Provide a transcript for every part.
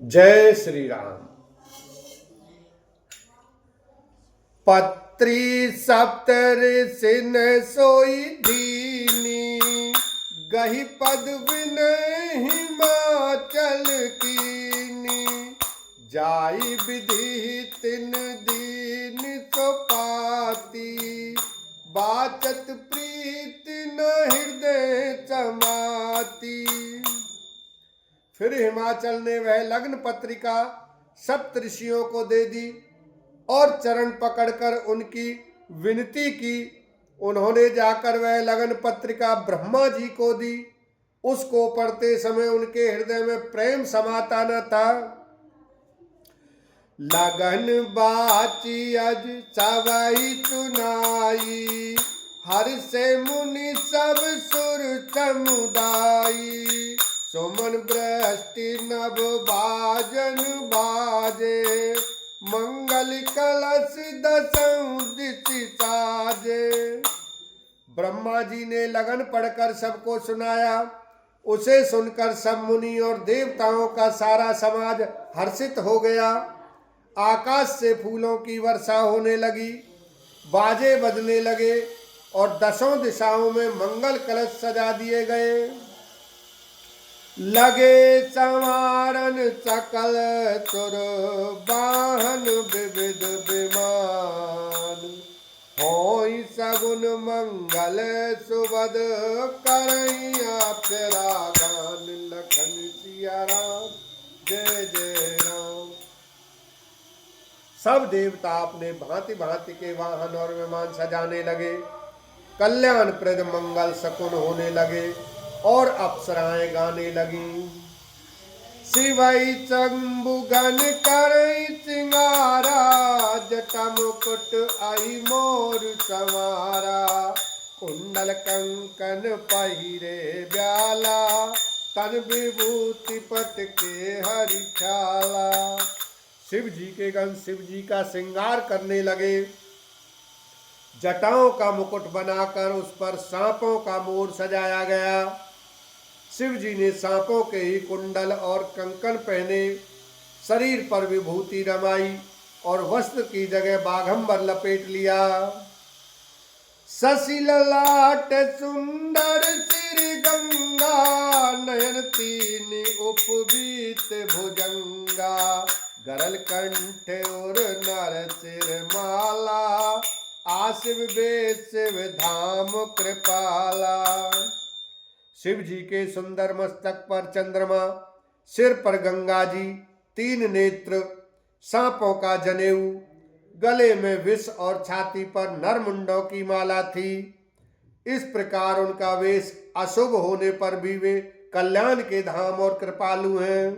जय श्री राम। पत्री सप्तऋषिन सोई दीनी, गही पद विनय हिमाचल कीनी। जाई विधि तिन दीन सो पाती, बाचत प्रीति न हृदय समाती। फिर हिमाचल ने वह लग्न पत्रिका सप्तऋषियों को दे दी और चरण पकड़कर उनकी विनती की। उन्होंने जाकर वह लग्न पत्रिका ब्रह्मा जी को दी। उसको पढ़ते समय उनके हृदय में प्रेम समाता न था। लगन बाची अज सवई सुनाई, हर से मुनि सब सुर समुदाई। सुमन बृष्टि नभ बाजन बाजे, मंगल कलश दसों दिशि साजे। ब्रह्मा जी ने लगन पढ़कर सबको सुनाया। उसे सुनकर सब मुनि और देवताओं का सारा समाज हर्षित हो गया। आकाश से फूलों की वर्षा होने लगी, बाजे बजने लगे और दसों दिशाओं में मंगल कलश सजा दिए गए। लगे संवारन सकल सुर वाहन विविध विमान। होई सगुन मंगल सुबद करैया प्यारागान। लखन सिया राम जय जय राम। सब देवता अपने भांति भांति के वाहन और विमान सजाने लगे। कल्याणप्रद मंगल शकुन होने लगे और अप्सराएं गाने लगी। शिवई चंबुगन करई सिंगारा, जटा मुकुट आई मोर संवारा। कुंडल कंकन पहिरे ब्याला, तन विभूति पट के हरिछाला। शिव जी के गण शिव जी का श्रृंगार करने लगे। जटाओं का मुकुट बनाकर उस पर सांपों का मोर सजाया गया। शिव जी ने सांपों के ही कुंडल और कंकन पहने, शरीर पर विभूति रमाई और वस्त्र की जगह बाघंबर लपेट लिया। शशि ललाट सुंदर सिर गंगा, नयन तीन उपवीत भुजंगा। गरल कंठ और नर सिर माला, आशिव बेशिव धाम कृपाला। शिव जी के सुंदर मस्तक पर चंद्रमा, सिर पर गंगा जी, तीन नेत्र, सांपों का जनेऊ, गले में विष और छाती पर नरमुंडों की माला थी। इस प्रकार उनका वेश अशुभ होने पर भी वे कल्याण के धाम और कृपालु हैं।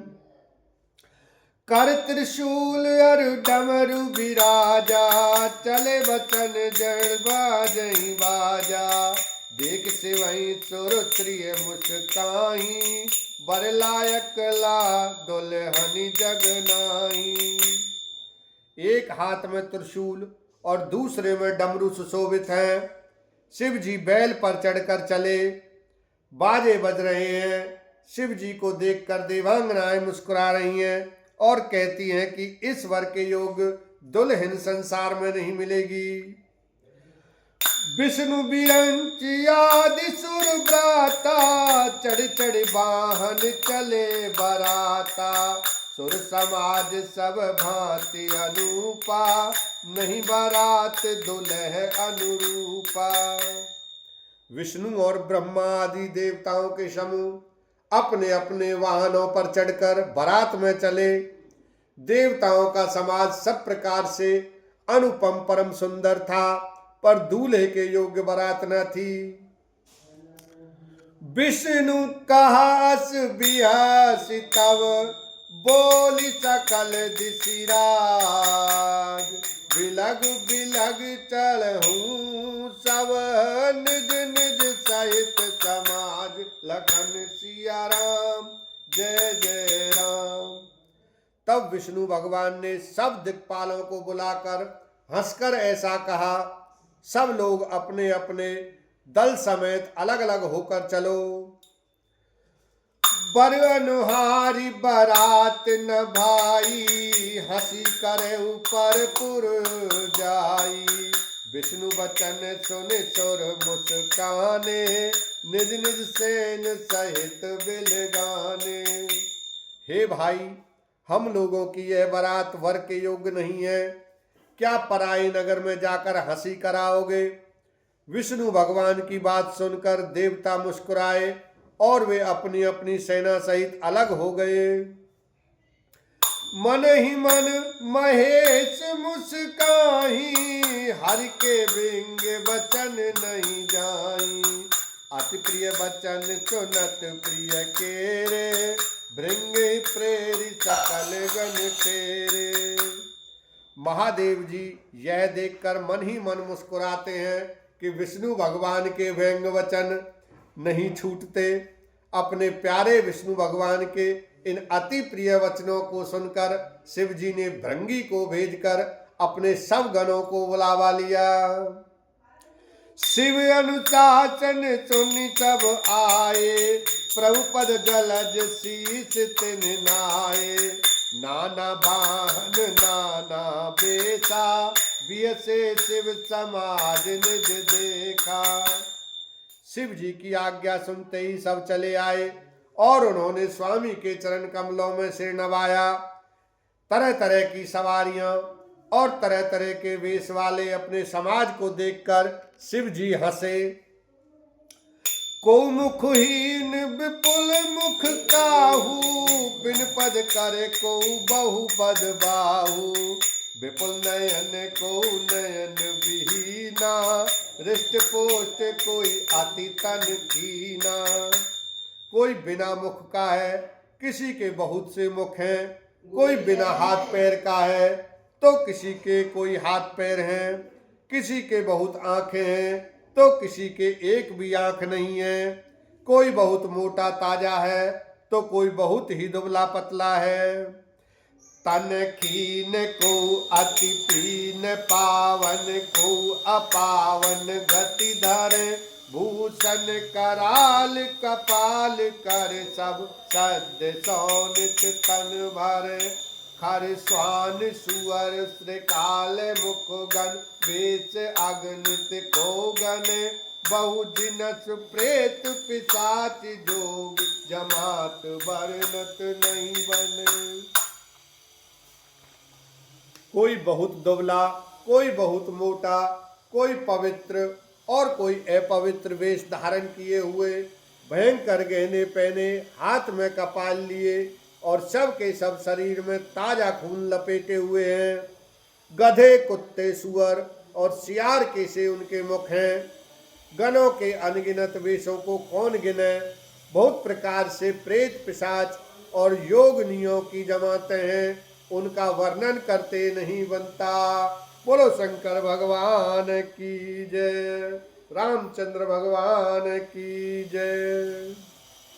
कर त्रिशूल अरु डमरु विराजा, चले बचन जड़ बाजई बाजा। देख सिवई सुर त्रिय मुस्काई, बर लायक ला दुल्हनी जगनाई। एक हाथ में त्रिशूल और दूसरे में डमरू सुशोभित हैं। शिव जी बैल पर चढ़कर चले, बाजे बज रहे हैं। शिव जी को देखकर देवांगनाएं मुस्कुरा रही हैं और कहती हैं कि इस वर के योग्य दुल्हन संसार में नहीं मिलेगी। विष्णु बिरंच आदि सुर ब्राता, चढ़ चढ़ वाहन चले बराता। सुर समाज सब भांति अनूपा, नहीं बारात दुल्ह अनुरूपा। विष्णु और ब्रह्मा आदि देवताओं के समूह अपने अपने वाहनों पर चढ़कर बारात में चले। देवताओं का समाज सब प्रकार से अनुपम परम सुंदर था, पर दूल्हे के योग्य बारात न थी। विष्णु कहास बिहासी तब, बोली सकल दिशिराज। बिलग बिलग चढ़ूं सब, निज निज सहित समाज। लखन सिया राम जय जय राम। तब विष्णु भगवान ने सब दिक्पालों को बुलाकर हंसकर ऐसा कहा, सब लोग अपने अपने दल समेत अलग अलग होकर चलो। बर अनुहारी बरात न भाई, हंसी करे ऊपर पुर जाई। विष्णु वचन सुन सुर मुस्काने, निज निज सेन सहित बिलगाने। हे भाई, हम लोगों की यह बारात वर के योग्य नहीं है, क्या पराए नगर में जाकर हंसी कराओगे? विष्णु भगवान की बात सुनकर देवता मुस्कुराए और वे अपनी अपनी सेना सहित अलग हो गए। मन ही मन महेश मुस्काही, हरि के बिंग वचन नहीं जाई। अति प्रिय वचन सुनत प्रिय केरे, भृंग प्रेरी सकल गण तेरे। महादेव जी यह देखकर मन ही मन मुस्कुराते हैं कि विष्णु भगवान के व्यंग वचन नहीं छूटते। अपने प्यारे विष्णु भगवान के इन अति प्रिय वचनों को सुनकर शिव जी ने भृंगी को भेजकर अपने सब गणों को बुलावा लिया। शिव अनुशासन सुनि सब आए, प्रभु पद जलज शीस तिन नाये। नाना वाहन नाना बेसा, बियसे शिव समाज निज देखा। शिव जी की आज्ञा सुनते ही सब चले आए और उन्होंने स्वामी के चरण कमलों में सिर नवाया। तरह तरह की सवारियां और तरह तरह के वेश वाले अपने समाज को देखकर शिव जी हंसे। को मुखहीन विपुल मुख काहू, बिन पद करे को बहु पद बाहू। विपुल नयन को नयन विहीना, रिष्ट पोष्ट कोई अति तन कीना। कोई बिना मुख का है, किसी के बहुत से मुख हैं। कोई बिना हाथ पैर का है तो किसी के कोई हाथ पैर हैं। किसी के बहुत आंखें हैं तो किसी के एक भी आंख नहीं है। कोई बहुत मोटा ताजा है तो कोई बहुत ही दुबला पतला है। तन खीन को अति पीन, पावन को अपावन गति धर। भूषण कराल कपाल कर, सब सद सौनित तन भर। खर स्वान सुअर श्रीकाल मुख गण, वेश अगणित को गण। बहु जिनस प्रेत पिशाच जोग, जमात वर्णत नहीं बने। कोई बहुत दुबला, कोई बहुत मोटा, कोई पवित्र और कोई अपवित्र वेश धारण किए हुए, भयंकर गहने पहने, हाथ में कपाल लिए और सब के सब शरीर में ताजा खून लपेटे हुए हैं। गधे, कुत्ते, सुअर और सियार के से उनके मुख हैं। गणों के अनगिनत वेशों को कौन गिने। बहुत प्रकार से प्रेत पिशाच और योगनियों की जमातें हैं, उनका वर्णन करते नहीं बनता। बोलो शंकर भगवान की जय, रामचंद्र भगवान की जय।